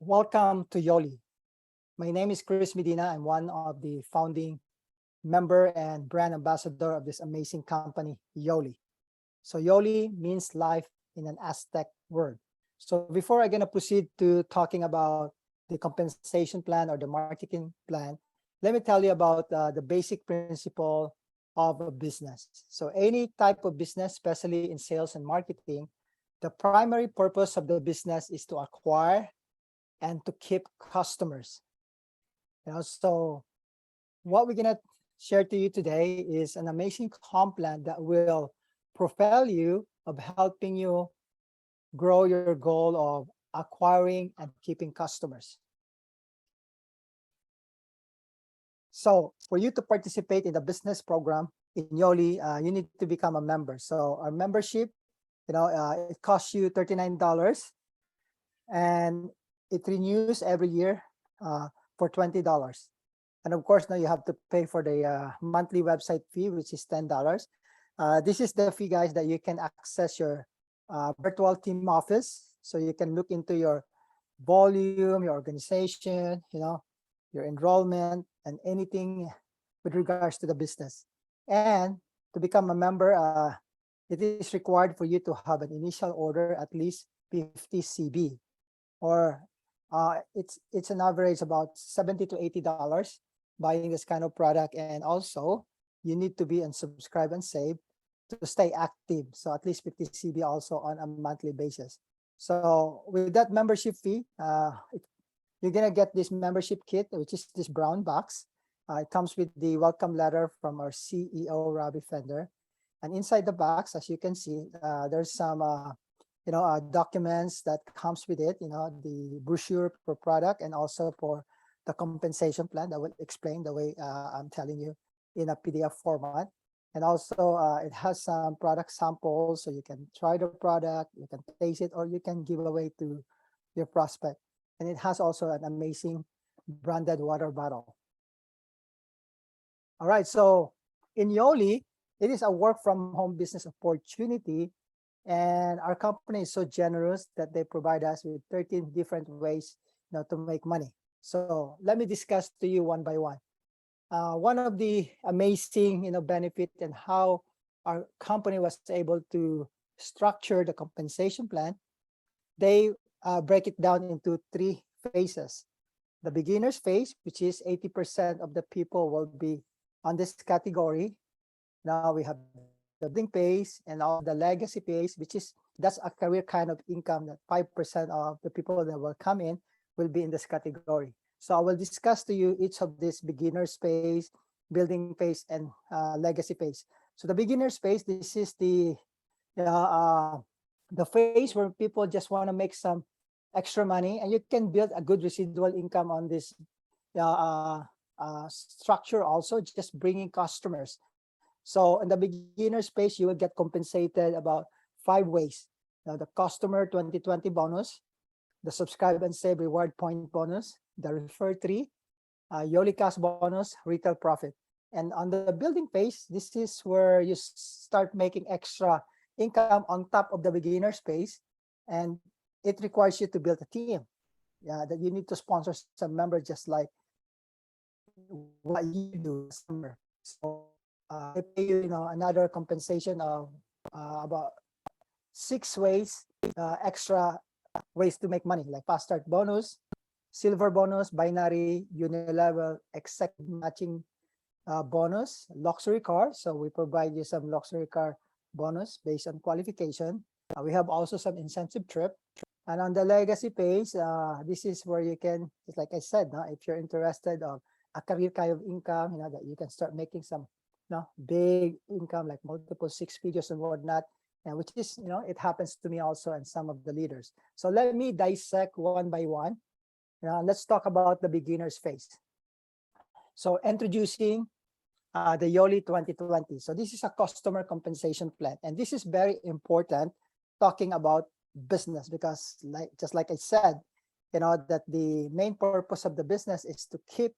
Welcome to Yoli. My name is Chris Medina. I'm one of the founding member and brand ambassador of this amazing company, Yoli. So Yoli means life in an Aztec word. So before I'm gonna proceed to talking about the compensation plan or the marketing plan, let me tell you about the basic principle of a business. So any type of business, especially in sales and marketing, the primary purpose of the business is to acquire and to keep customers. So what we're gonna share to you today is an amazing comp plan that will propel you of helping you grow your goal of acquiring and keeping customers. So for you to participate in the business program in Yoli, you need to become a member. So our membership, it costs you $39, and it renews every year for $20. And of course, now you have to pay for the monthly website fee, which is $10. This is the fee, guys, that you can access your virtual team office. So you can look into your volume, your organization, your enrollment, and anything with regards to the business. And to become a member, it is required for you to have an initial order at least 50 CB, or it's an average about $70 to $80 buying this kind of product. And also you need to be unsubscribe and save to stay active. So at least 50 CB also on a monthly basis. So with that membership fee, you're gonna get this membership kit, which is this brown box. It comes with the welcome letter from our CEO, Robbie Fender. And inside the box, as you can see, there's some documents that comes with it, the brochure per product, and also for the compensation plan that will explain the way I'm telling you in a PDF format. And also it has some product samples, so you can try the product, you can taste it, or you can give away to your prospect. And it has also an amazing branded water bottle. All right, so in Yoli, it is a work from home business opportunity. And our company is so generous that they provide us with 13 different ways to make money. So let me discuss to you one by one. One of the amazing benefit and how our company was able to structure the compensation plan, they break it down into 3 phases. The beginner's phase, which is 80% of the people will be on this category. Now we have the building phase and all the legacy phase, that's a career kind of income that 5% of the people that will come in will be in this category. So I will discuss to you each of these beginner's phase, building phase, and legacy phase. So the beginner's phase, this is the phase where people just want to make some extra money, and you can build a good residual income on this structure also, just bringing customers. So in the beginner space, you will get compensated about 5 ways. Now, the customer 2020 bonus, the subscribe and save reward point bonus, the refer tree, Yoli cash bonus, retail profit. And on the building phase, this is where you start making extra income on top of the beginner space. And it requires you to build a team. That you need to sponsor some members, just like what you do summer. So they pay you, another compensation of about 6 ways, extra ways to make money, like fast start bonus, silver bonus, binary, unilevel, exact matching bonus, luxury car. So we provide you some luxury car bonus based on qualification. We have also some incentive trip. And on the legacy page, this is where you can, just like I said, if you're interested of a career kind of income, that you can start making some big income, like multiple 6 figures and whatnot, and which is, it happens to me also and some of the leaders. So let me dissect one by one. Let's talk about the beginner's phase. So introducing the Yoli 2020. So this is a customer compensation plan, and this is very important talking about business, because just like I said, that the main purpose of the business is to keep,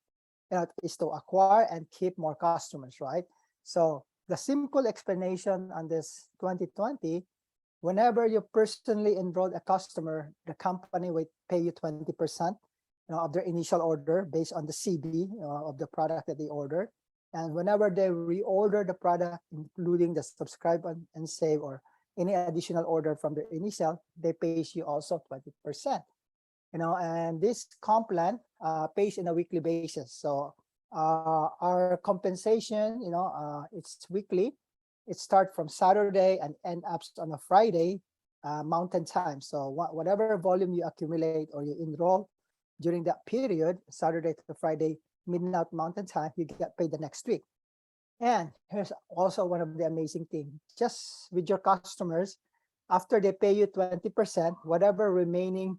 is to acquire and keep more customers, right? So the simple explanation on this 2020 whenever you personally enroll a customer, the company will pay you 20%, of their initial order based on the CB of the product that they order. And whenever they reorder the product, including the subscribe and save or any additional order from the initial, they pay you also 20%. And this comp plan pays in a weekly basis. So our compensation, it's weekly. It starts from Saturday and end up on a Friday, Mountain Time. So whatever volume you accumulate or you enroll during that period, Saturday to Friday, midnight Mountain Time, you get paid the next week. And here's also one of the amazing things. Just with your customers, after they pay you 20%, whatever remaining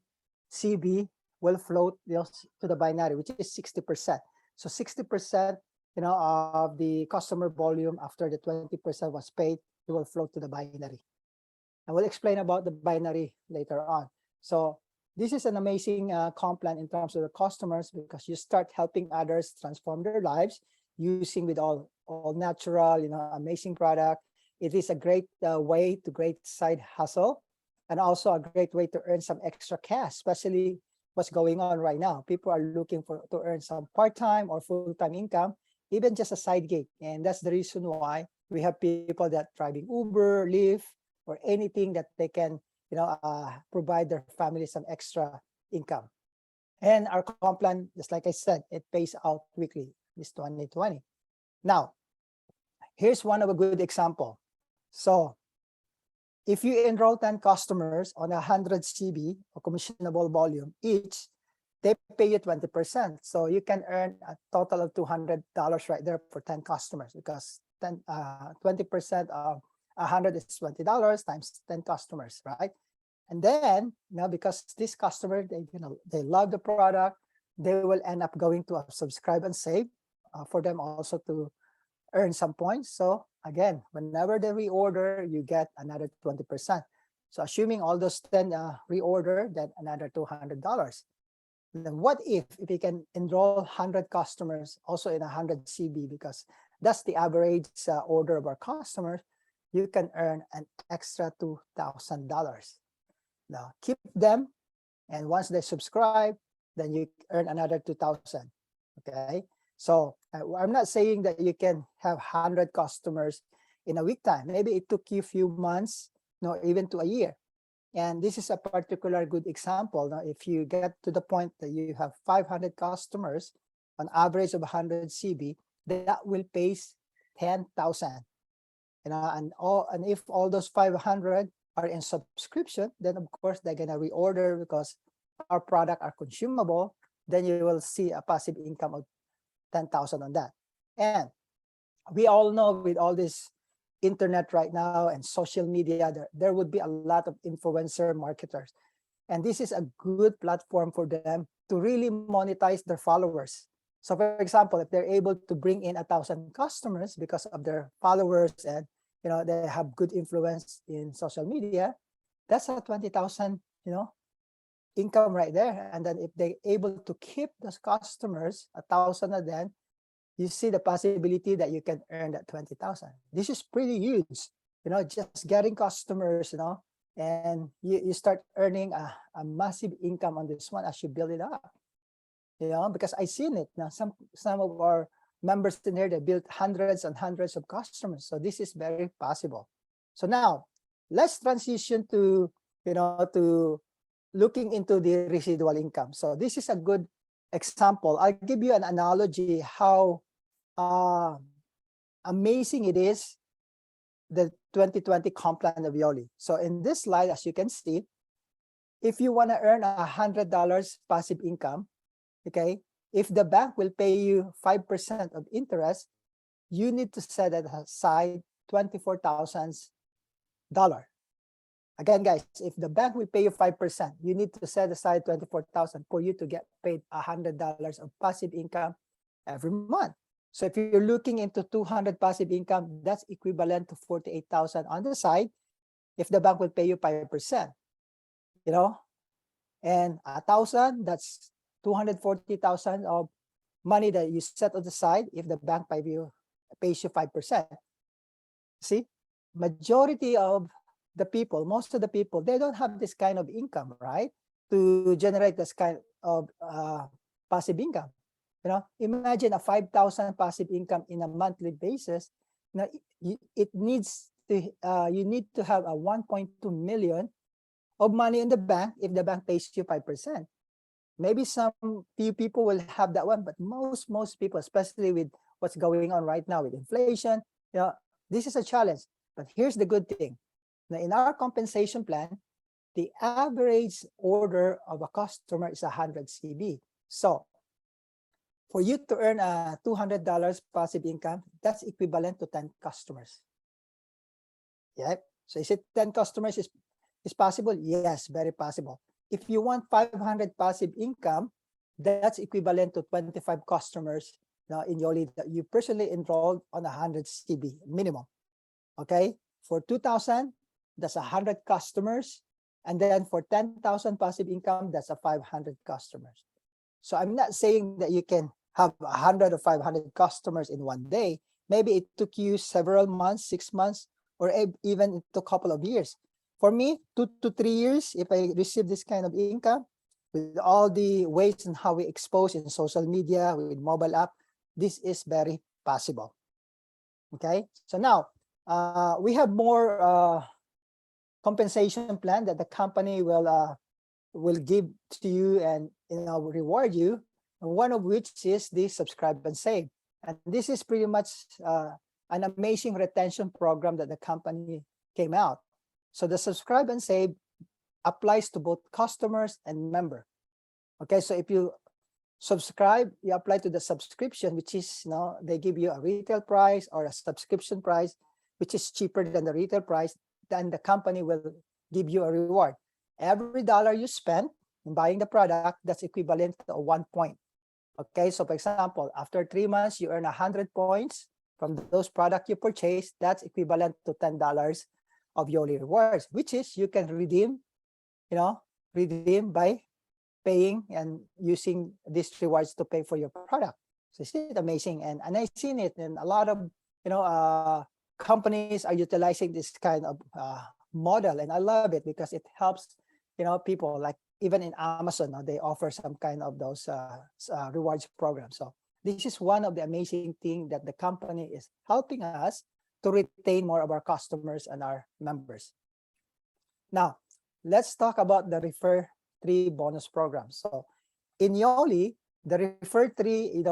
CB will float to the binary, which is 60%. So 60%, of the customer volume after the 20% was paid, it will float to the binary. I will explain about the binary later on. So this is an amazing comp plan in terms of the customers, because you start helping others transform their lives using with all natural, amazing product. It is a great way to great side hustle, and also a great way to earn some extra cash, especially what's going on right now. People are looking to earn some part-time or full-time income, even just a side gig. And that's the reason why we have people that driving Uber, Lyft, or anything that they can, provide their family some extra income. And our comp plan, just like I said, it pays out weekly. This 2020. Now, here's one of a good example. So if you enroll 10 customers on 100 CB or commissionable volume each, they pay you 20%. So you can earn a total of $200 right there for 10 customers, because 20% of 100 is $20 times 10 customers, right? And then, because this customer, they love the product, they will end up going to a subscribe and save for them also to earn some points. So again, whenever they reorder, you get another 20%. So assuming all those 10 reorder, then another $200. Then what if we can enroll 100 customers also in 100 CB, because that's the average order of our customers, you can earn an extra $2,000. Now keep them, and once they subscribe, then you earn another 2,000. Okay. So I'm not saying that you can have 100 customers in a week time. Maybe it took you a few months, even to a year. And this is a particular good example. Now, if you get to the point that you have 500 customers, on average of 100 CB, that will pay 10,000. And if all those 500 are in subscription, then of course they're gonna reorder because our product are consumable. Then you will see a passive income of 10,000 on that. And we all know with all this internet right now and social media, there would be a lot of influencer marketers. And this is a good platform for them to really monetize their followers. So for example, if they're able to bring in 1,000 customers because of their followers and they have good influence in social media, that's a 20,000, income right there. And then if they're able to keep those customers, 1,000 of them, you see the possibility that you can earn that 20,000. This is pretty huge, just getting customers, and you start earning a massive income on this one as you build it up, because I've seen it now. Some of our members in here, they built hundreds and hundreds of customers. So this is very possible. So now let's transition to, to looking into the residual income. So this is a good example. I'll give you an analogy how amazing it is, the 2020 comp plan of Yoli. So in this slide, as you can see, if you want to earn $100 passive income, okay, if the bank will pay you 5% of interest, you need to set aside $24,000. Again, guys, if the bank will pay you 5%, you need to set aside $24,000 for you to get paid $100 of passive income every month. So if you're looking into 200 passive income, that's equivalent to 48,000 on the side if the bank will pay you 5%, and 1,000, that's 240,000 of money that you set on the side if the bank pays you 5%. See, majority of the people, most of the people, they don't have this kind of income, right? To generate this kind of passive income. Imagine a 5,000 passive income in a monthly basis. It needs to, you need to have a 1.2 million of money in the bank if the bank pays you 5%. Maybe some few people will have that one, but most people, especially with what's going on right now with inflation, this is a challenge. But here's the good thing. Now, in our compensation plan, the average order of a customer is 100 CB. So for you to earn a $200 passive income, that's equivalent to 10 customers. Yeah. So is it 10 customers is possible? Yes, very possible. If you want 500 passive income, that's equivalent to 25 customers in Yoli that you personally enrolled on 100 CB minimum. Okay. For 2,000, that's 100 customers. And then for 10,000 passive income, that's a 500 customers. So I'm not saying that you can have 100 or 500 customers in one day. Maybe it took you several months, 6 months, or even it took a couple of years. For me, 2 to 3 years, if I receive this kind of income, with all the ways and how we expose in social media, with mobile app, this is very possible. Okay, so now we have more compensation plan that the company will give to you and reward you. One of which is the subscribe and save, and this is pretty much an amazing retention program that the company came out. So the subscribe and save applies to both customers and member. Okay, so if you subscribe, you apply to the subscription, which is they give you a retail price or a subscription price, which is cheaper than the retail price. Then the company will give you a reward. Every dollar you spend in buying the product, that's equivalent to 1 point. Okay, so for example, after 3 months, you earn 100 points from those products you purchased. That's equivalent to $10 of Yoli rewards, which is you can redeem by paying and using these rewards to pay for your product. So isn't it amazing? And I've seen it, and a lot of companies are utilizing this kind of model, and I love it because it helps people. Like even in Amazon, they offer some kind of those rewards programs. So this is one of the amazing things that the company is helping us to retain more of our customers and our members. Now, let's talk about the Refer 3 bonus program. So in Yoli, the Refer 3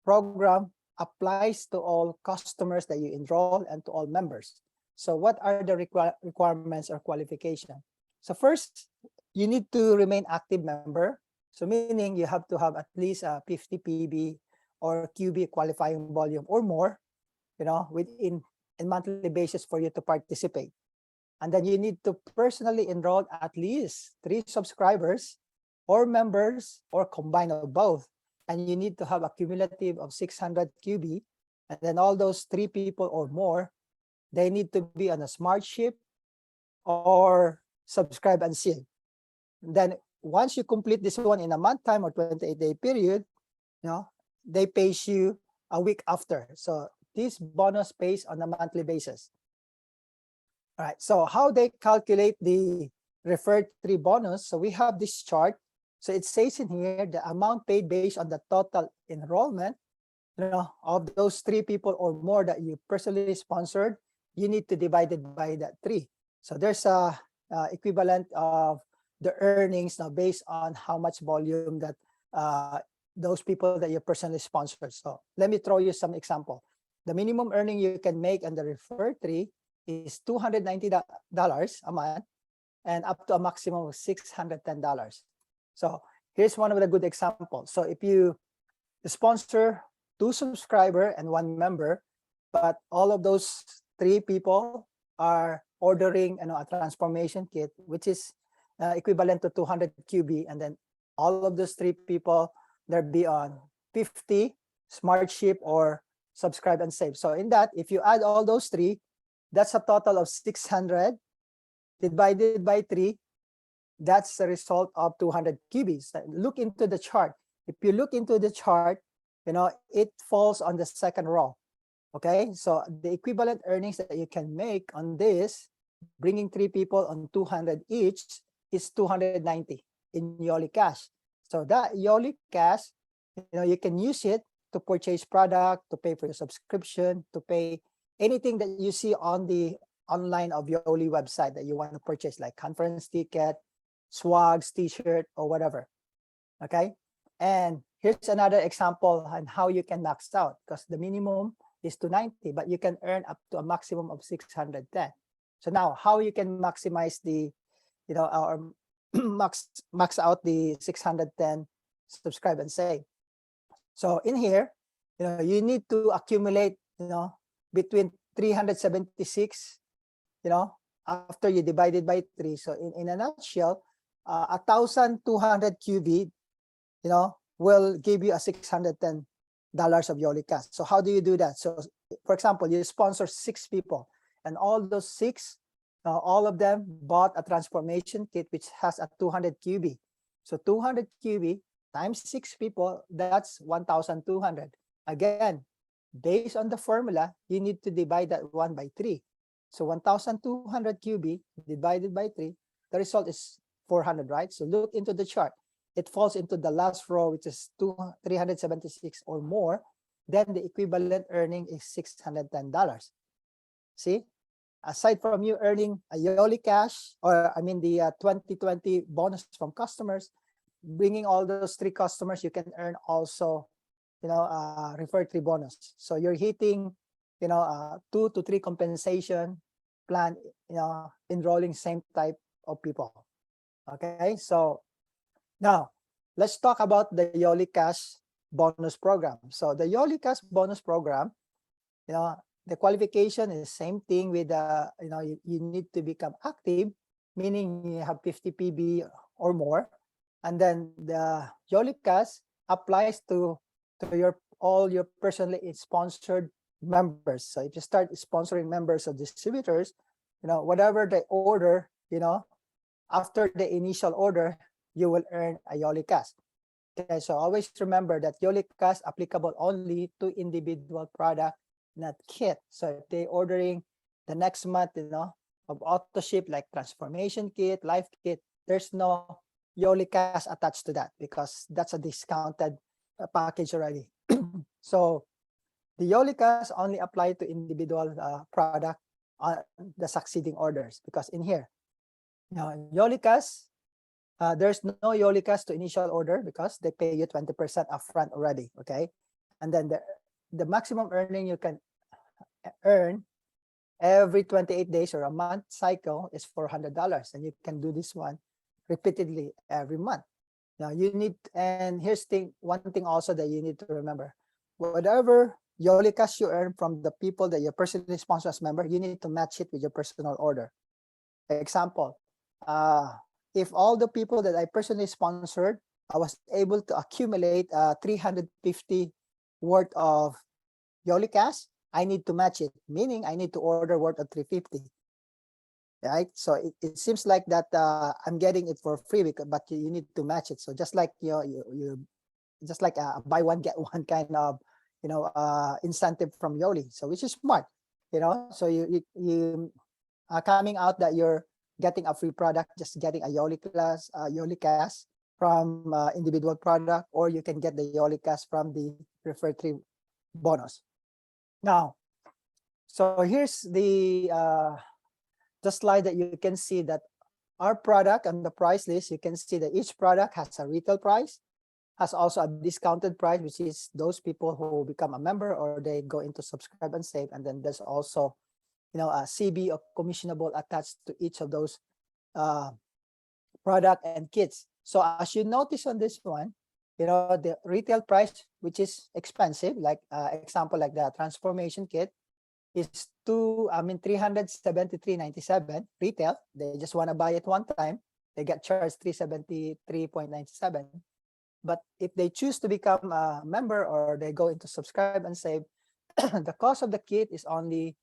program applies to all customers that you enroll and to all members. So what are the requirements or qualification? So first, you need to remain active member. So meaning you have to have at least a 50 PB or QB qualifying volume or more, within a monthly basis for you to participate. And then you need to personally enroll at least 3 subscribers or members or combine of both. And you need to have a cumulative of 600 QB. And then all those 3 people or more, they need to be on a smart ship or subscribe and save. Then once you complete this one in a month time or 28-day period, they pay you a week after. So this bonus pays on a monthly basis. All right, so how they calculate the Refer 3 bonus? So we have this chart. So it says in here the amount paid based on the total enrollment, of those 3 people or more that you personally sponsored. You need to divide it by that 3. So there's a equivalent of the earnings now based on how much volume that those people that you personally sponsored. So let me throw you some example. The minimum earning you can make on the Refer 3 is $290 a month and up to a maximum of $610. So here's one of the good examples. So if you sponsor 2 subscribers and 1 member, but all of those 3 people are ordering a transformation kit, which is equivalent to 200 QB, and then all of those 3 people, they'll be on 50 smart ship or subscribe and save. So in that, if you add all those 3, that's a total of 600 divided by 3. That's the result of 200 QBs. Look into the chart. If you look into the chart, it falls on the second row. Okay, so the equivalent earnings that you can make on this, bringing 3 people on 200 each, is 290 in Yoli Cash. So that Yoli Cash, you can use it to purchase product, to pay for your subscription, to pay anything that you see on the online of Yoli website that you want to purchase, like conference ticket, swags, t-shirt, or whatever. Okay, and here's another example on how you can max out, because the minimum is 290, but you can earn up to a maximum of 610. So now, how you can maximize the, or max out the 610 subscribe and save. So in here, you need to accumulate, between 376, after you divide it by 3. So in a nutshell, 1,200 QB, will give you a $610 of Yoli Cash. So how do you do that? So for example, you sponsor 6 people, and all those 6, all of them bought a transformation kit which has a 200 QB. So 200 QB times 6 people, that's 1,200. Again, based on the formula, you need to divide that 1 by 3. So 1,200 QB divided by 3, the result is 400, right? So look into the chart. It falls into the last row, which is 376 or more. Then the equivalent earning is $610. See, aside from you earning a Yoli Cash, or I mean the 2020 bonus from customers, bringing all those 3 customers, you can earn also, referred 3 bonus. So you're hitting, 2 to 3 compensation plan, enrolling same type of people. Okay, so now let's talk about the Yoli Cash bonus program. So the Yoli Cash bonus program, the qualification is same thing with you need to become active, meaning you have 50 PB or more, and then the Yoli Cash applies to all your personally sponsored members. So if you start sponsoring members of distributors, whatever they order, after the initial order, you will earn a Yoli Cash. Okay, so always remember that Yoli Cash applicable only to individual product, not kit. So if they're ordering the next month, of auto ship like transformation kit, life kit, there's no Yoli Cash attached to that because that's a discounted package already. So the Yoli Cash only apply to individual product on the succeeding orders, because in here, Yoli Cash, there's no Yoli Cash to initial order because they pay you 20% upfront already. Okay, and then the maximum earning you can earn every 28 days or a month cycle is $400, and you can do this one repeatedly every month. Now you need, and here's one thing also that you need to remember: whatever Yoli Cash you earn from the people that you personally sponsor as member, you need to match it with your personal order. Example, if all the people that I personally sponsored, I was able to accumulate 350 worth of Yoli Cash, I need to match it, meaning I need to order worth of 350. Right? So it seems like that I'm getting it for free, but you need to match it. So just like you just like a buy one get one kind of incentive from Yoli. So which is smart, So you coming out that you're getting a free product, just getting a Yoli Cash from individual product, or you can get the Yoli Cash from the referred 3 bonus. Now, so here's the slide that you can see that our product and the price list. You can see that each product has a retail price, has also a discounted price, which is those people who become a member or they go into subscribe and save, and then there's also a CB or commissionable attached to each of those product and kits. So as you notice on this one, the retail price, which is expensive, like example like the transformation kit, is $373.97 retail. They just want to buy it one time, they get charged $373.97. But if they choose to become a member or they go into subscribe and save, the cost of the kit is only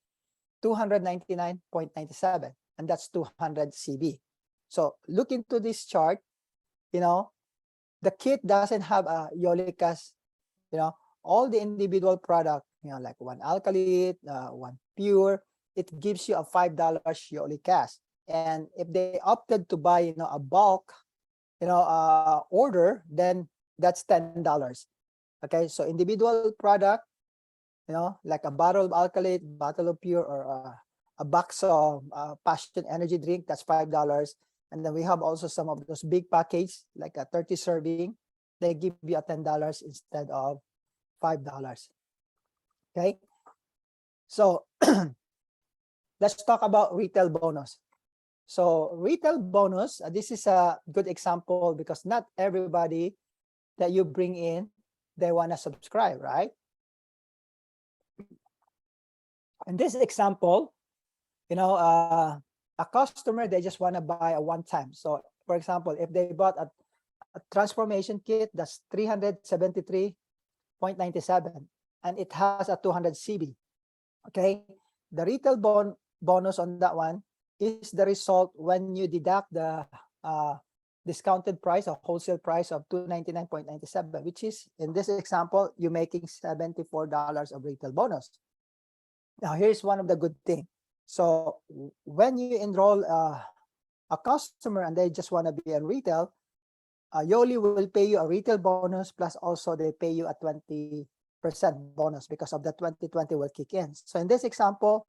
$299.97, and that's 200 CB. So look into this chart. The kit doesn't have a Yoli Cash. All the individual product, like one alkalit, one pure, it gives you a $5 Yoli cash. And if they opted to buy, a bulk, order, then that's $10. Okay, so individual product, like a bottle of alkalit, bottle of pure, or a box of Passion energy drink, that's $5. And then we have also some of those big package, like a 30 serving, they give you a $10 instead of $5. Okay, so let's talk about retail bonus. So retail bonus, this is a good example because not everybody that you bring in, they want to subscribe, right? In this example, a customer, they just want to buy a one time. So for example, if they bought a transformation kit, that's 373.97, and it has a 200 CB. Okay, the retail bonus on that one is the result when you deduct the discounted price or wholesale price of 299.97, which is, in this example, you're making $74 of retail bonus. Now, here's one of the good things. So when you enroll a customer and they just want to be in retail, Yoli will pay you a retail bonus, plus also they pay you a 20% bonus because of the 2020 will kick in. So in this example,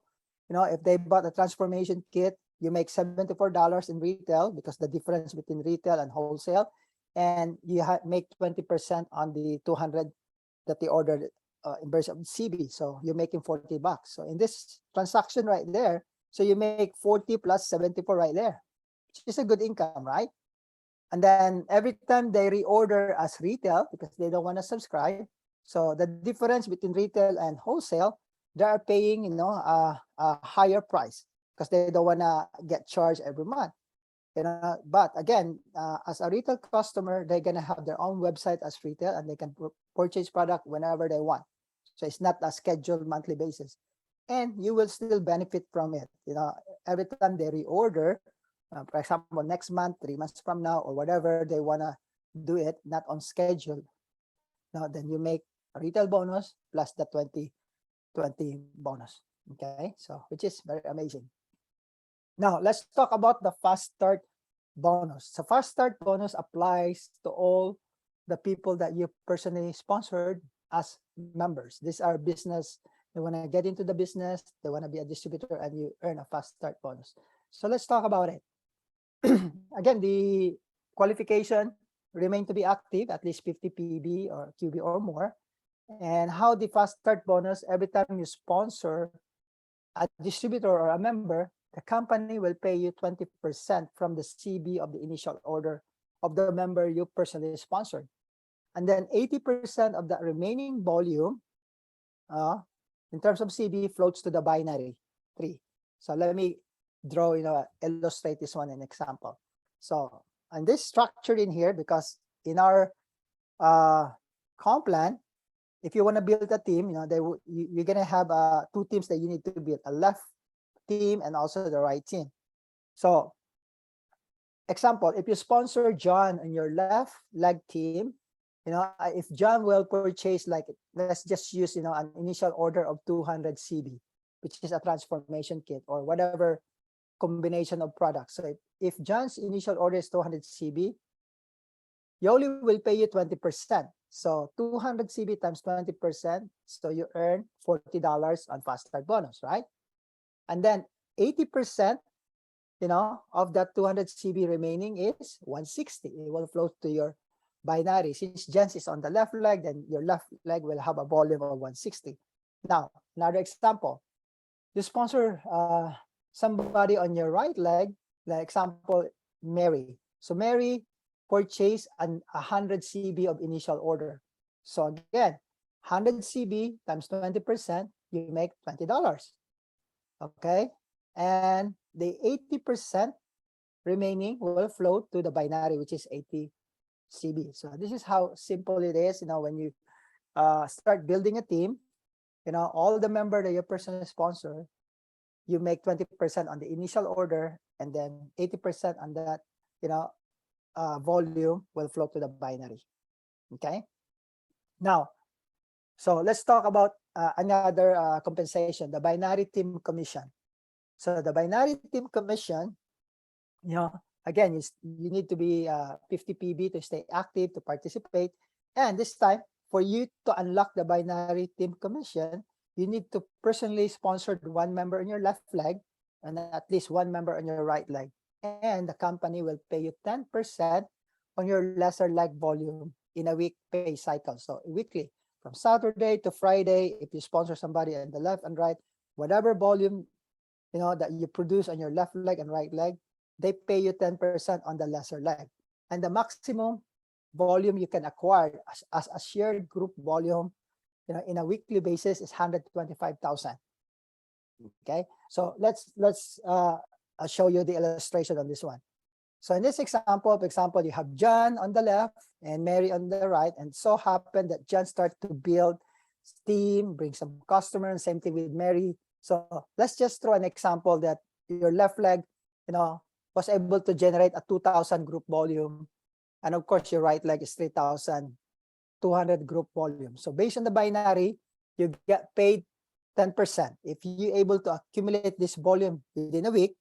if they bought a transformation kit, you make $74 in retail because the difference between retail and wholesale, and you make 20% on the 200 that they ordered in version of CB. So you're making $40. So in this transaction right there, so you make 40 plus 74 right there, which is a good income, right? And then every time they reorder as retail because they don't want to subscribe. So the difference between retail and wholesale, they are paying, a higher price because they don't want to get charged every month. But again, as a retail customer, they're gonna have their own website as retail, and they can purchase product whenever they want. So it's not a scheduled monthly basis, and you will still benefit from it. Every time they reorder, for example, next month, 3 months from now, or whatever they wanna do it, not on schedule. Now then you make a retail bonus plus the 2020 bonus. Okay, so which is very amazing. Now, let's talk about the fast start bonus. So fast start bonus applies to all the people that you personally sponsored as members. These are business, they want to get into the business, they want to be a distributor, and you earn a fast start bonus. So let's talk about it. Again, the qualification remain to be active, at least 50 PB or QB or more. And how the fast start bonus, every time you sponsor a distributor or a member, the company will pay you 20% from the CB of the initial order of the member you personally sponsored. And then 80% of the remaining volume, in terms of CB, floats to the binary tree. So let me draw, illustrate this one in example. So, and this structured in here because in our comp plan, if you want to build a team, you're gonna have two teams that you need to build: a left team and also the right team. So, example, if you sponsor John on your left leg team, if John will purchase, like, let's just use, an initial order of 200 CB, which is a transformation kit or whatever combination of products. So if John's initial order is 200 CB, Yoli will pay you 20%. So 200 CB times 20%, so you earn $40 on fast start bonus, right? And then 80%, of that 200 CB remaining is 160. It will flow to your binary. Since Jens is on the left leg, then your left leg will have a volume of 160. Now, another example. You sponsor somebody on your right leg, like example, Mary. So Mary purchased 100 CB of initial order. So again, 100 CB times 20%, you make $20. Okay, and the 80% remaining will flow to the binary, which is 80 CB. So this is how simple it is. When you start building a team, all the member that you personally sponsor, you make 20% on the initial order, and then 80% on that, volume will flow to the binary. Okay. Now, so let's talk about another compensation, the binary team commission. So the binary team commission, again, you need to be 50 PB to stay active, to participate. And this time, for you to unlock the binary team commission, you need to personally sponsor one member on your left leg and at least one member on your right leg. And the company will pay you 10% on your lesser leg volume in a week pay cycle. So weekly, from Saturday to Friday, if you sponsor somebody on the left and right, whatever volume that you produce on your left leg and right leg, they pay you 10% on the lesser leg. And the maximum volume you can acquire as a shared group volume, in a weekly basis is 125,000. Okay, so let's show you the illustration on this one. So in this example, for example, you have John on the left and Mary on the right, and so happened that John started to build steam, bring some customers, same thing with Mary. So let's just throw an example that your left leg, was able to generate a 2,000 group volume. And of course, your right leg is 3,200 group volume. So based on the binary, you get paid 10%. If you're able to accumulate this volume within a week,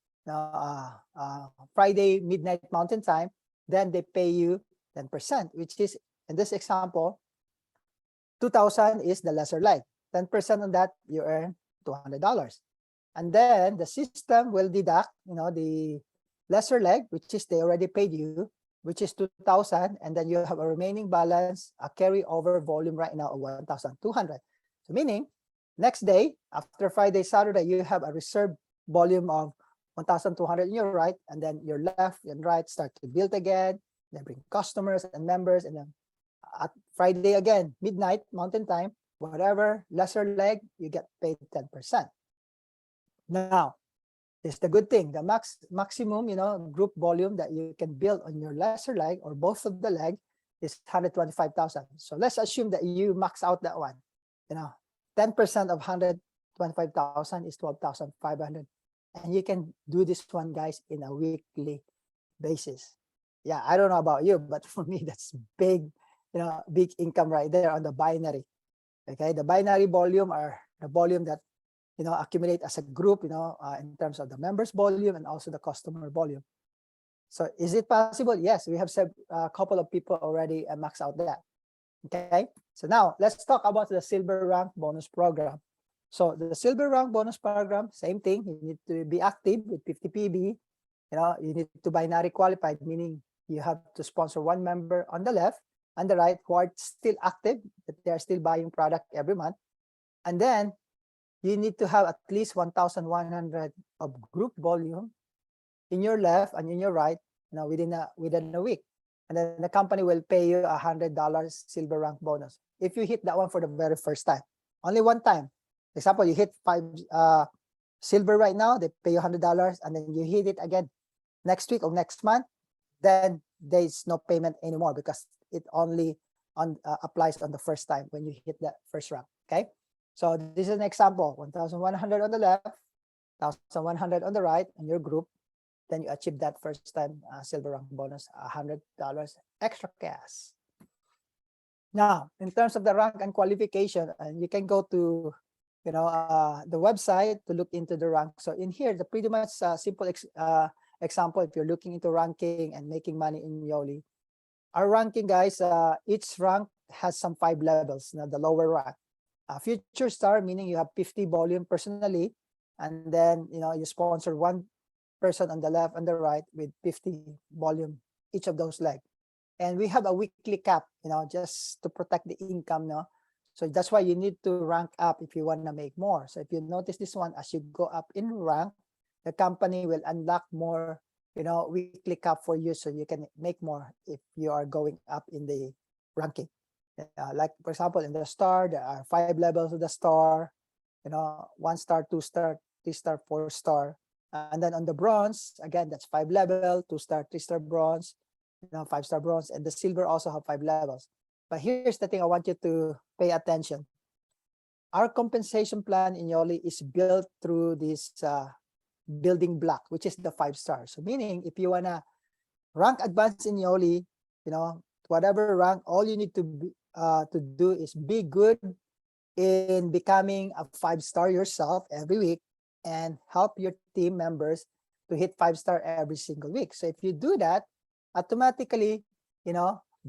Friday, midnight Mountain Time, then they pay you 10%, which is, in this example, 2,000 is the lesser leg. 10% on that, you earn $200. And then the system will deduct, the lesser leg, which is they already paid you, which is 2,000, and then you have a remaining balance, a carryover volume right now of 1,200. So meaning, next day, after Friday, Saturday, you have a reserve volume of 1,200 in your right, and then your left and right start to build again, then bring customers and members, and then at Friday again, midnight, Mountain Time, whatever lesser leg, you get paid 10%. Now, it's the good thing. The maximum, group volume that you can build on your lesser leg or both of the leg is 125,000. So let's assume that you max out that one. 10% of 125,000 is 12,500. And you can do this one, guys, in a weekly basis. Yeah, I don't know about you, but for me, that's big, big income right there on the binary. Okay, the binary volume are the volume that accumulate as a group, in terms of the members volume and also the customer volume. So is it possible? Yes, we have said a couple of people already max out that. Okay, so now let's talk about the silver rank bonus program. So the silver rank bonus program, same thing. You need to be active with 50 PB. You need to binary qualified, meaning you have to sponsor one member on the left and the right who are still active, but they are still buying product every month. And then you need to have at least 1,100 of group volume in your left and in your right, within a week. And then the company will pay you $100 silver rank bonus. If you hit that one for the very first time, only one time. For example, you hit 5 silver right now, they pay you $100, and then you hit it again next week or next month, then there's no payment anymore because it only applies on the first time when you hit that first rank. Okay, so this is an example: 1,100 on the left, 1,100 on the right, in your group. Then you achieve that first time silver rank bonus, $100 extra cash. Now, in terms of the rank and qualification, you can go to the website to look into the rank. So in here, the pretty much simple example, if you're looking into ranking and making money in Yoli, our ranking, guys, each rank has some 5 levels. The lower rank, future star, meaning you have 50 volume personally, and then you sponsor one person on the left and the right with 50 volume each of those legs. And we have a weekly cap, just to protect the income. So that's why you need to rank up if you want to make more. So if you notice this one, as you go up in rank, the company will unlock more, weekly cap for you, so you can make more if you are going up in the ranking. Like for example, in the star, there are 5 levels of the star. 1 star, 2 star, 3 star, 4 star. And then on the bronze, again, that's 5 level, 2 star, 3 star bronze, 5 star bronze, and the silver also have 5 levels. But here's the thing I want you to pay attention. Our compensation plan in Yoli is built through this building block, which is the 5 stars. So meaning if you wanna rank advance in Yoli, whatever rank, all you need to do is be good in becoming a 5-star yourself every week and help your team members to hit 5-star every single week. So if you do that, automatically,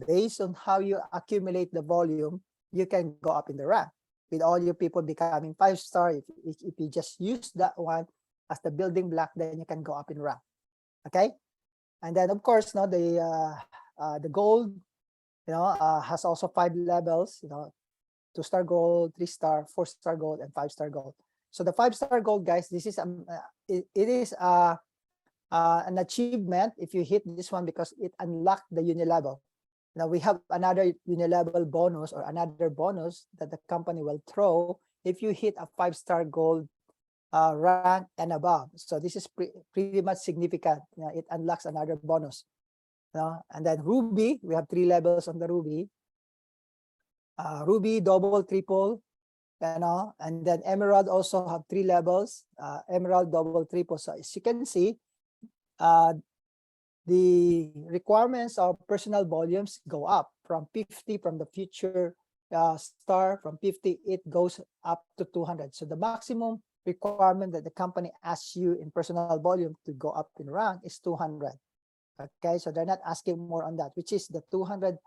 based on how you accumulate the volume, you can go up in the rank. With all your people becoming 5-star, if you just use that one as the building block, then you can go up in rank. Okay, and then of course, the gold, has also 5 levels. 2-star gold, 3-star, 4-star gold, and 5-star gold. So the 5-star gold, guys, this is it is an achievement if you hit this one because it unlocked the uni-level. Now we have another uni-level bonus or another bonus that the company will throw if you hit a 5-star gold rank and above. So this is pretty much significant. It unlocks another bonus. And then ruby, we have 3 levels on the ruby. Ruby, double, triple, and then emerald also have 3 levels. Emerald, double, triple. So as you can see, the requirements of personal volumes go up from 50 from the future star. From 50, it goes up to 200. So the maximum requirement that the company asks you in personal volume to go up in rank is 200. Okay, so they're not asking more on that, which is the 200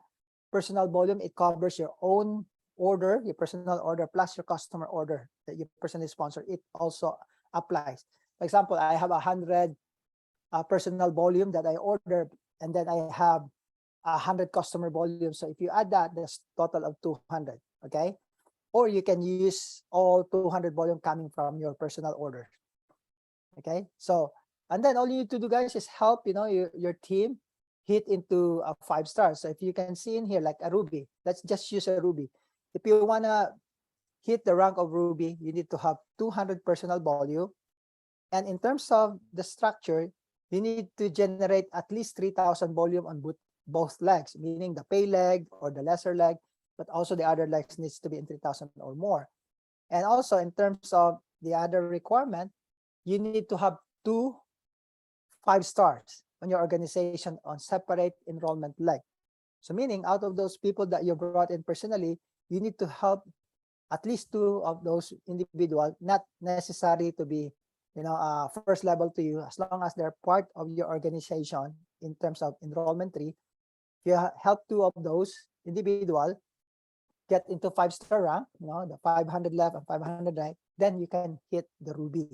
personal volume. It covers your own order, your personal order, plus your customer order that you personally sponsor. It also applies. For example, I have 100 personal volume that I order, and then I have 100 customer volume. So if you add that, that's total of 200. Okay, or you can use all 200 volume coming from your personal order. Okay, so and then all you need to do, guys, is help your team hit into a 5-star. So if you can see in here like a ruby, let's just use a ruby. If you want to hit the rank of ruby, you need to have 200 personal volume. And in terms of the structure, you need to generate at least 3,000 volume on both legs, meaning the pay leg or the lesser leg, but also the other legs needs to be in 3,000 or more. And also in terms of the other requirement, you need to have 2 5-stars on your organization on separate enrollment leg. So meaning out of those people that you brought in personally, you need to help at least 2 of those individuals, not necessary to be, first level to you, as long as they're part of your organization in terms of enrollment tree. If you help 2 of those individuals get into 5-star rank, the 500 left and 500 right, then you can hit the ruby.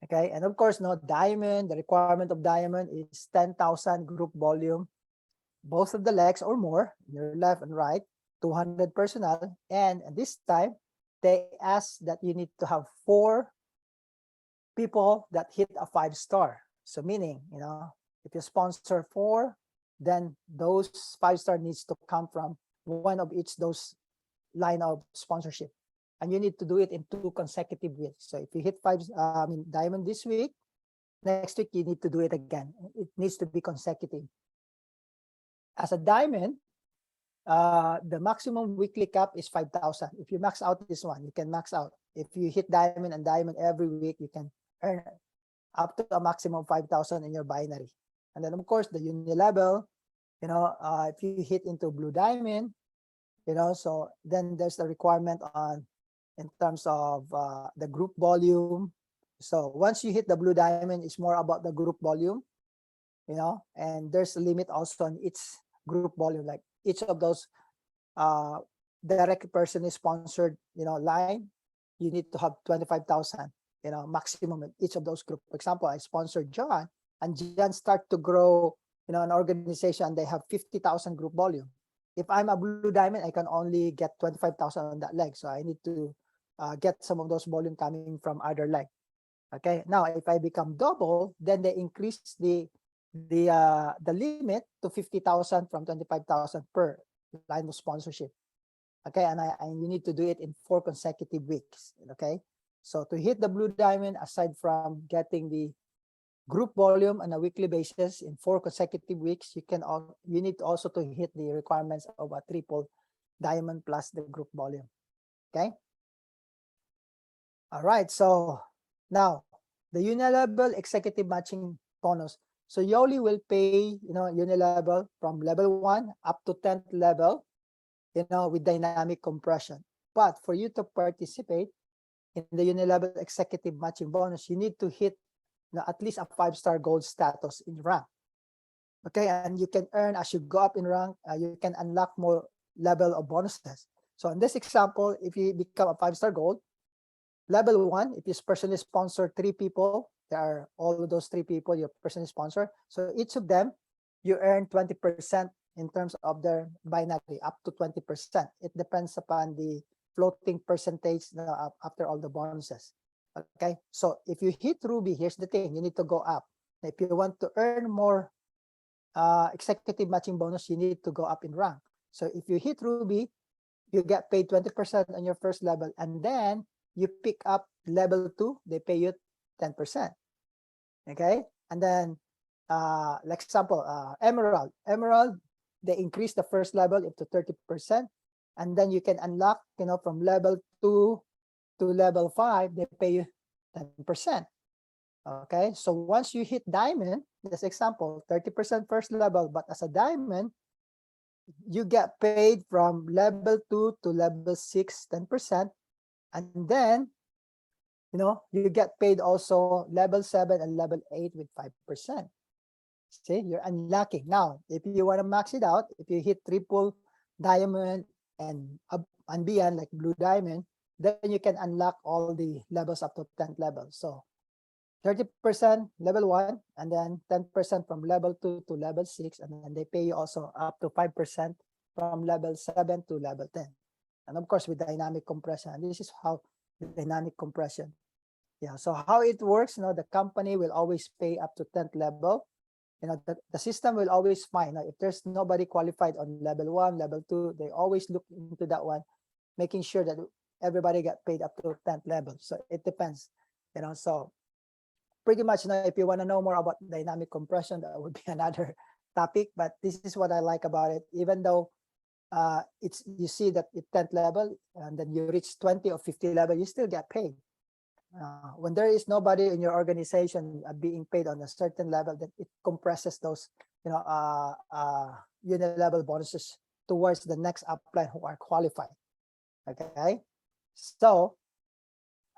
Okay, and of course, diamond, the requirement of diamond is 10,000 group volume, both of the legs or more, your left and right, 200 personal. And this time, they ask that you need to have 4 people that hit a 5-star. So meaning, if you sponsor 4, then those 5-star needs to come from one of each those line of sponsorship. And you need to do it in 2 consecutive weeks. So if you hit diamond this week, next week you need to do it again. It needs to be consecutive. As a diamond, the maximum weekly cap is 5,000. If you max out this one, you can max out. If you hit diamond and diamond every week, you can earn up to a maximum of 5,000 in your binary. And then of course the uni level, if you hit into blue diamond, so then there's the requirement on in terms of the group volume. So once you hit the blue diamond, it's more about the group volume, and there's a limit also on each group volume. Like each of those direct personally sponsored, line, you need to have 25,000, maximum in each of those groups. For example, I sponsored John, and John start to grow, an organization, they have 50,000 group volume. If I'm a blue diamond, I can only get 25,000 on that leg. So I need to get some of those volume coming from other leg. Okay. Now, if I become double, then they increase the limit to 50,000 from 25,000 per line of sponsorship. Okay, and you need to do it in 4 consecutive weeks. Okay, so to hit the blue diamond, aside from getting the group volume on a weekly basis in 4 consecutive weeks, you need also to hit the requirements of a triple diamond plus the group volume. Okay. All right. So now the uni-level executive matching bonus. So Yoli will pay, uni-level from level 1 up to 10th level, with dynamic compression. But for you to participate in the Unilevel Executive Matching Bonus, you need to hit at least a 5-star gold status in rank. Okay, and you can earn as you go up in rank, you can unlock more level of bonuses. So in this example, if you become a 5-star gold, level 1, if you personally sponsor 3 people, there are all of those 3 people you personally sponsor. So each of them, you earn 20% in terms of their binary, up to 20%. It depends upon the floating percentage after all the bonuses. Okay, so if you hit Ruby, here's the thing, you need to go up. If you want to earn more executive matching bonus, you need to go up in rank. So if you hit Ruby, you get paid 20% on your first level, and then you pick up level 2, they pay you 10%. Okay, and then like example, Emerald, they increase the first level up to 30%, and then you can unlock, from level 2 to level 5, they pay you 10%. Okay, so once you hit diamond, this example, 30% first level, but as a diamond, you get paid from level 2 to level 6, 10%. And then, you get paid also level 7 and level 8 with 5%. See, you're unlocking. Now, if you want to max it out, if you hit triple diamond and beyond, like blue diamond, then you can unlock all the levels up to 10th level. So 30% level 1, and then 10% from level 2 to level 6, and then they pay you also up to 5% from level 7 to level 10. And of course, with dynamic compression. And this is how the dynamic compression. Yeah, so how it works, the company will always pay up to 10th level. The system will always find, if there's nobody qualified on level 1, level 2, they always look into that one, making sure that everybody get paid up to 10th level. So it depends, so pretty much, if you want to know more about dynamic compression, that would be another topic, but this is what I like about it. Even though you see that at 10th level, and then you reach 20 or 50 level, you still get paid. When there is nobody in your organization being paid on a certain level, then it compresses those, unilevel bonuses towards the next upline who are qualified. Okay, so,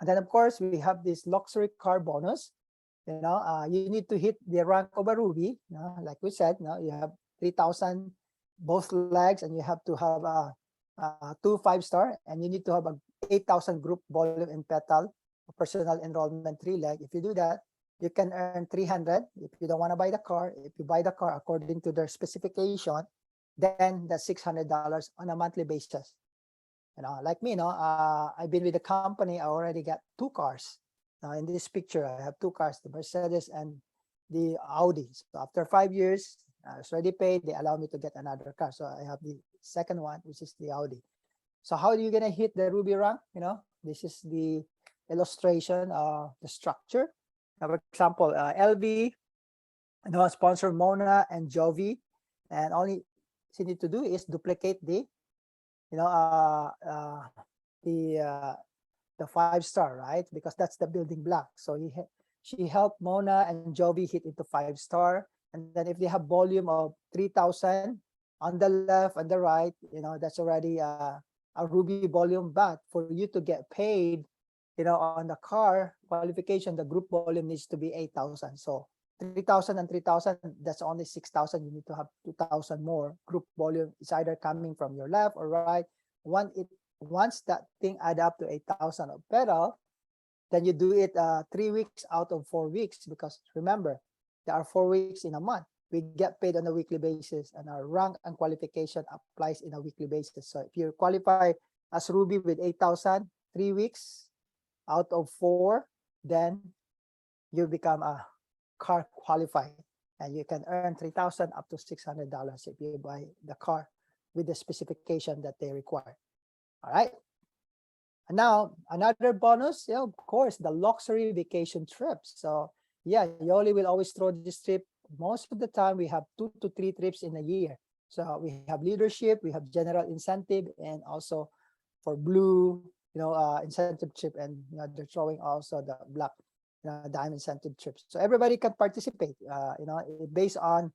and then of course we have this luxury car bonus. You need to hit the rank of a Ruby. Like we said, you have 3,000 both legs, and you have to have a 2 5-star, and you need to have a 8,000 group volume in petal, personal enrollment 3 leg. If you do that, you can earn 300. If you don't want to buy the car, if you buy the car according to their specification, then that's $600 on a monthly basis. Like me, I've been with the company. I already got 2 cars. In this picture, I have 2 cars, the Mercedes and the Audi. So after 5 years, it's already paid. They allow me to get another car. So I have the second one, which is the Audi. So how are you going to hit the Ruby rank? This is the illustration of the structure. Now, for example, LV, sponsor Mona and Jovi. And all you need to do is duplicate the 5-star, right? Because that's the building block. So she helped Mona and Jovi hit into 5-star. And then if they have volume of 3,000 on the left and the right, that's already a Ruby volume. But for you to get paid, on the car qualification, the group volume needs to be 8,000. So 3,000 and 3,000, that's only 6,000. You need to have 2,000 more group volume. It's either coming from your left or right. Once that thing add up to 8,000 of pedal, then you do it 3 weeks out of 4 weeks, because remember, there are 4 weeks in a month. We get paid on a weekly basis, and our rank and qualification applies in a weekly basis. So if you qualify as Ruby with 8,000, 3 weeks out of 4, then you become a car qualified, and you can earn 3,000 up to $600 if you buy the car with the specification that they require. All right. And now another bonus, of course, the luxury vacation trips. So yeah, Yoli will always throw this trip. Most of the time we have 2 to 3 trips in a year. So we have leadership, we have general incentive, and also for blue, incentive trip, and they're throwing also the black diamond incentive trips. So everybody can participate, based on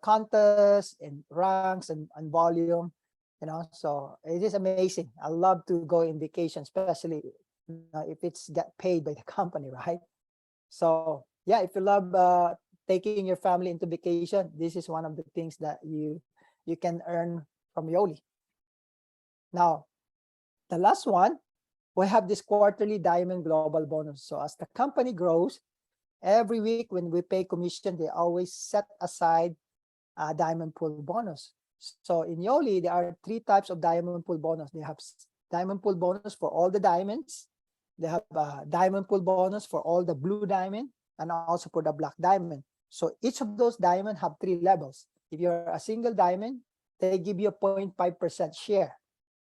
contests and ranks and volume. So it is amazing. I love to go in vacation, especially if it's get paid by the company, right? So yeah, if you love taking your family into vacation, this is one of the things that you can earn from Yoli. Now, the last one, we have this quarterly diamond global bonus. So as the company grows, every week when we pay commission, they always set aside a diamond pool bonus. So in Yoli, there are three types of diamond pool bonus. They have diamond pool bonus for all the diamonds. They have a diamond pool bonus for all the blue diamond and also for the black diamond. So each of those diamond have three levels. If you're a single diamond, they give you a 0.5% share.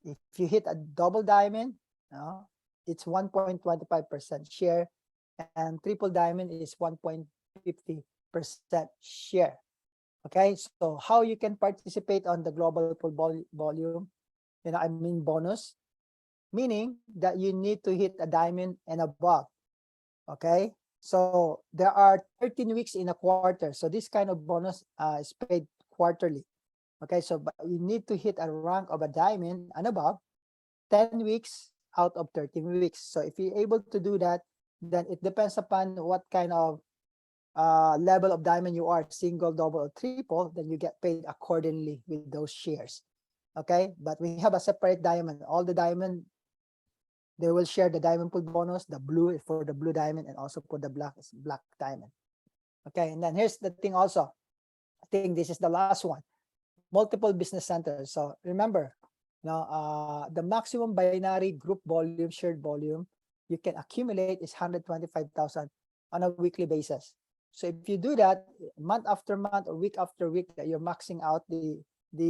If you hit a double diamond, it's 1.25% share, and triple diamond is 1.50% share. Okay, so how you can participate on the global pool volume, I mean bonus, meaning that you need to hit a diamond and above. Okay, so there are 13 weeks in a quarter. So this kind of bonus is paid quarterly. Okay, so but you need to hit a rank of a diamond and above 10 weeks out of 13 weeks. So if you're able to do that, then it depends upon what kind of level of diamond you are, single, double, or triple, then you get paid accordingly with those shares. Okay, but we have a separate diamond. All the diamond, they will share the diamond pool bonus. The blue is for the blue diamond, and also for the black is black diamond. Okay, and then here's the thing also. I think this is the last one. Multiple business centers. So remember, the maximum binary group volume, shared volume you can accumulate is 125,000 on a weekly basis. So if you do that month after month or week after week, that you're maxing out the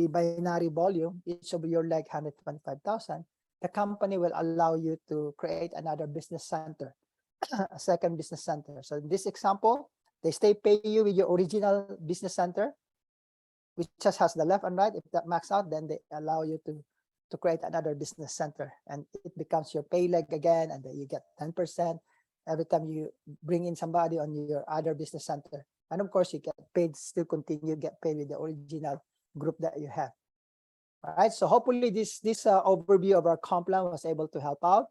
binary volume, each of your like 125,000, the company will allow you to create another business center, a second business center. So in this example, they stay pay you with your original business center, which just has the left and right. If that max out, then they allow you to create another business center, and it becomes your pay leg again, and then you get 10% every time you bring in somebody on your other business center. And of course, you get paid, still continue get paid with the original group that you have. All right, so hopefully this overview of our comp plan was able to help out.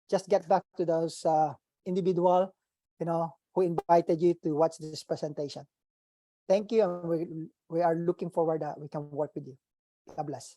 Just get back to those individual, who invited you to watch this presentation. Thank you, and we are looking forward that we can work with you. God bless.